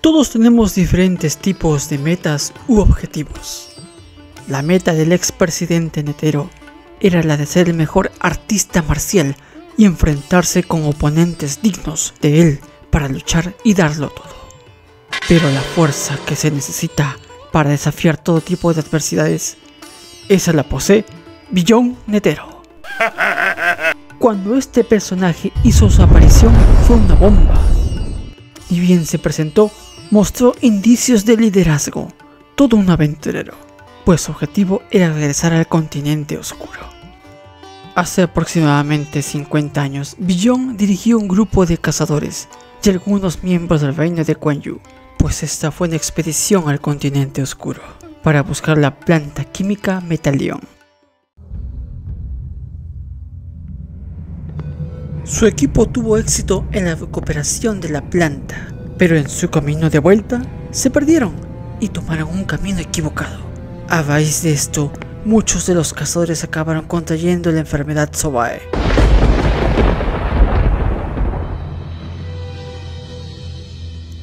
Todos tenemos diferentes tipos de metas u objetivos. La meta del expresidente Netero era la de ser el mejor artista marcial y enfrentarse con oponentes dignos de él para luchar y darlo todo. Pero la fuerza que se necesita para desafiar todo tipo de adversidades, esa la posee Billón Netero. Cuando este personaje hizo su aparición fue una bomba. Ni bien se presentó, mostró indicios de liderazgo, todo un aventurero, pues su objetivo era regresar al continente oscuro. Hace aproximadamente 50 años, Billón dirigió un grupo de cazadores y algunos miembros del reino de Quan Yu, pues esta fue una expedición al continente oscuro, para buscar la planta química Metalión. Su equipo tuvo éxito en la recuperación de la planta, pero en su camino de vuelta se perdieron y tomaron un camino equivocado. A raíz de esto, muchos de los cazadores acabaron contrayendo la enfermedad Sobae.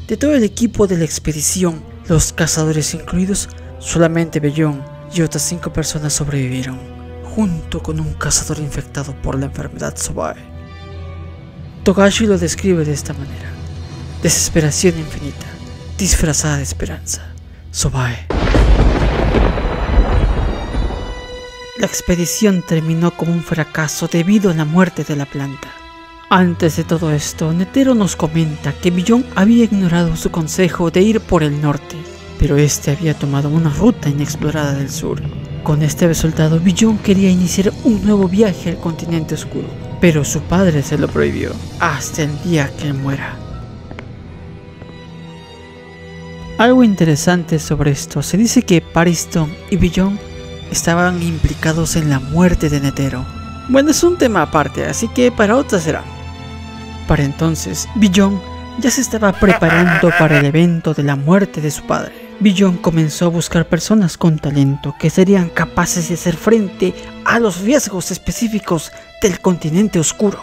De todo el equipo de la expedición, los cazadores incluidos, solamente Billón y otras 5 personas sobrevivieron, junto con un cazador infectado por la enfermedad Sobae. Togashi lo describe de esta manera: desesperación infinita, disfrazada de esperanza. Sobae. La expedición terminó como un fracaso debido a la muerte de la planta. Antes de todo esto, Netero nos comenta que Billón había ignorado su consejo de ir por el norte, pero este había tomado una ruta inexplorada del sur. Con este resultado, Billón quería iniciar un nuevo viaje al continente oscuro, pero su padre se lo prohibió hasta el día que él muera. Algo interesante sobre esto, se dice que Pariston y Billón estaban implicados en la muerte de Netero. Bueno, es un tema aparte, así que para otra será. Para entonces, Billón ya se estaba preparando para el evento de la muerte de su padre. Billón comenzó a buscar personas con talento que serían capaces de hacer frente a los riesgos específicos del continente oscuro.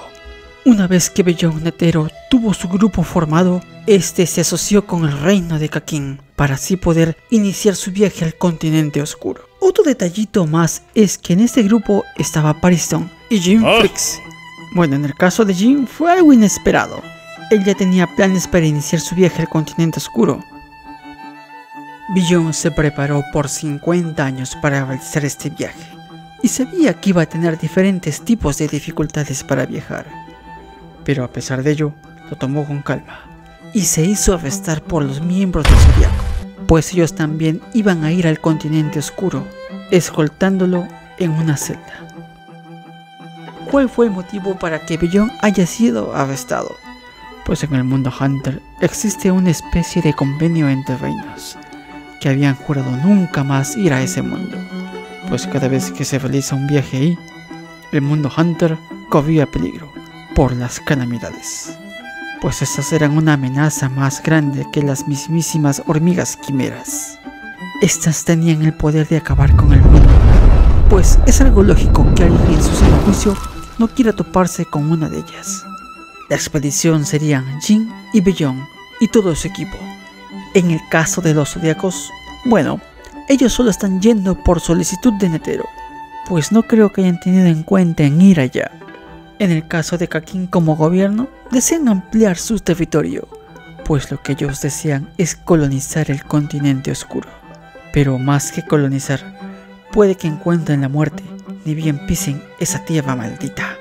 Una vez que Billón Netero tuvo su grupo formado, este se asoció con el reino de Kakin para así poder iniciar su viaje al continente oscuro. Otro detallito más es que en este grupo estaba Pariston y Jim Flix. Bueno, en el caso de Jim fue algo inesperado. Él ya tenía planes para iniciar su viaje al continente oscuro. Billón se preparó por 50 años para realizar este viaje y sabía que iba a tener diferentes tipos de dificultades para viajar. Pero a pesar de ello, lo tomó con calma y se hizo arrestar por los miembros del Zodiaco, pues ellos también iban a ir al continente oscuro, escoltándolo en una celda. ¿Cuál fue el motivo para que Billón haya sido arrestado? Pues en el mundo Hunter existe una especie de convenio entre reinos, que habían jurado nunca más ir a ese mundo, pues cada vez que se realiza un viaje ahí, el mundo Hunter corría peligro por las calamidades, pues estas eran una amenaza más grande que las mismísimas hormigas quimeras. Estas tenían el poder de acabar con el mundo, pues es algo lógico que alguien en su sano juicio no quiera toparse con una de ellas. La expedición serían Jin y Billón y todo su equipo. En el caso de los Zodiacos, bueno, ellos solo están yendo por solicitud de Netero, pues no creo que hayan tenido en cuenta en ir allá. En el caso de Kakin como gobierno, desean ampliar su territorio, pues lo que ellos desean es colonizar el continente oscuro. Pero más que colonizar, puede que encuentren la muerte, ni bien pisen esa tierra maldita.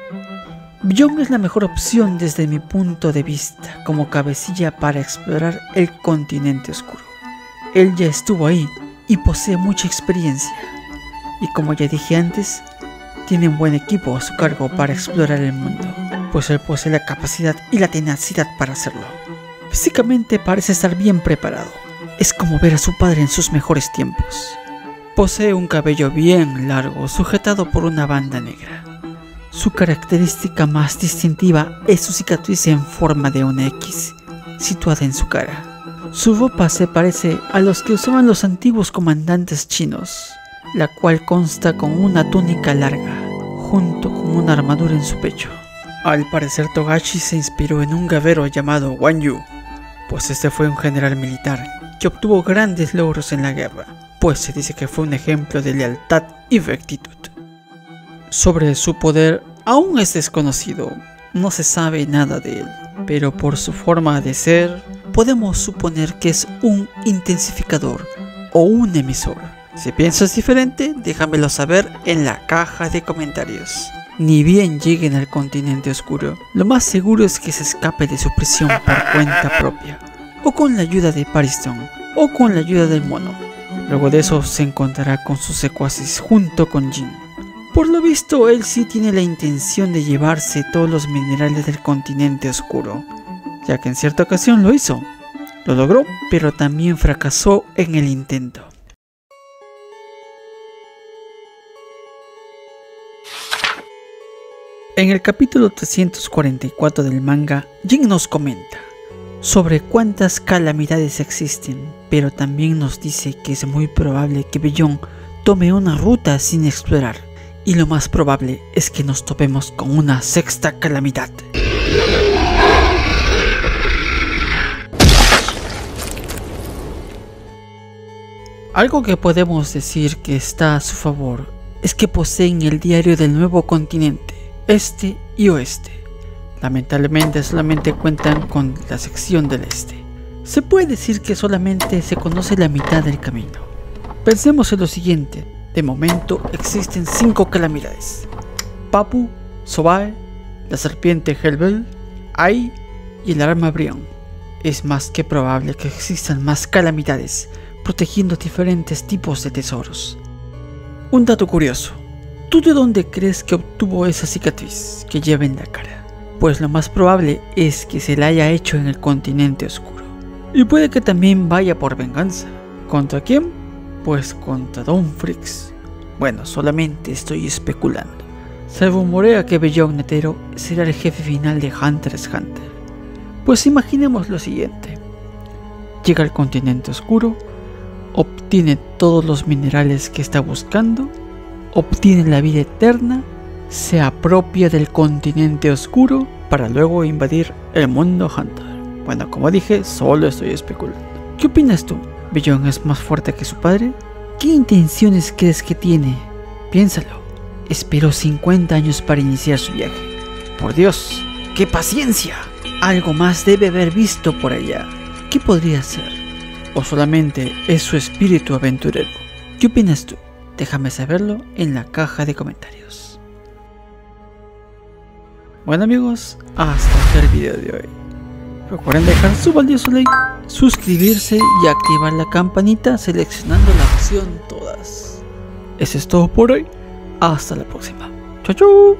Billón es la mejor opción desde mi punto de vista como cabecilla para explorar el continente oscuro. Él ya estuvo ahí y posee mucha experiencia, y como ya dije antes, tiene un buen equipo a su cargo para explorar el mundo, pues él posee la capacidad y la tenacidad para hacerlo. Físicamente parece estar bien preparado, es como ver a su padre en sus mejores tiempos. Posee un cabello bien largo sujetado por una banda negra. Su característica más distintiva es su cicatriz en forma de una X, situada en su cara. Su ropa se parece a los que usaban los antiguos comandantes chinos, la cual consta con una túnica larga, junto con una armadura en su pecho. Al parecer Togashi se inspiró en un guerrero llamado Guan Yu, pues este fue un general militar que obtuvo grandes logros en la guerra, pues se dice que fue un ejemplo de lealtad y rectitud. Sobre su poder aún es desconocido, no se sabe nada de él, pero por su forma de ser, podemos suponer que es un intensificador o un emisor. Si piensas diferente, déjamelo saber en la caja de comentarios. Ni bien lleguen al continente oscuro, lo más seguro es que se escape de su prisión por cuenta propia, o con la ayuda de Pariston, o con la ayuda del mono. Luego de eso se encontrará con sus secuaces junto con Jin. Por lo visto, él sí tiene la intención de llevarse todos los minerales del continente oscuro, ya que en cierta ocasión lo hizo. Lo logró, pero también fracasó en el intento. En el capítulo 344 del manga, Jin nos comenta sobre cuántas calamidades existen, pero también nos dice que es muy probable que Bellón tome una ruta sin explorar, y lo más probable es que nos topemos con una sexta calamidad. Algo que podemos decir que está a su favor es que poseen el diario del nuevo continente, este y oeste. Lamentablemente solamente cuentan con la sección del este. Se puede decir que solamente se conoce la mitad del camino. Pensemos en lo siguiente, de momento existen 5 calamidades: Papu, Sobae, la serpiente Hellbell, Ai y el arma Brion. Es más que probable que existan más calamidades, protegiendo diferentes tipos de tesoros. Un dato curioso: ¿tú de dónde crees que obtuvo esa cicatriz que lleva en la cara? Pues lo más probable es que se la haya hecho en el continente oscuro. Y puede que también vaya por venganza. ¿Contra quién? Pues contra Don Freaks. Bueno, solamente estoy especulando. Se rumorea que Bellón Netero será el jefe final de Hunter x Hunter. Pues imaginemos lo siguiente: llega al continente oscuro, obtiene todos los minerales que está buscando, obtiene la vida eterna, se apropia del continente oscuro para luego invadir el mundo Hunter. Bueno, como dije, solo estoy especulando. ¿Qué opinas tú? ¿Bellón es más fuerte que su padre? ¿Qué intenciones crees que tiene? Piénsalo. Esperó 50 años para iniciar su viaje. Por Dios, ¡qué paciencia! Algo más debe haber visto por allá. ¿Qué podría ser? ¿O solamente es su espíritu aventurero? ¿Qué opinas tú? Déjame saberlo en la caja de comentarios. Bueno amigos, hasta aquí el video de hoy. Recuerden dejar su valioso like, suscribirse y activar la campanita seleccionando la opción todas. Eso es todo por hoy. Hasta la próxima. Chau chau.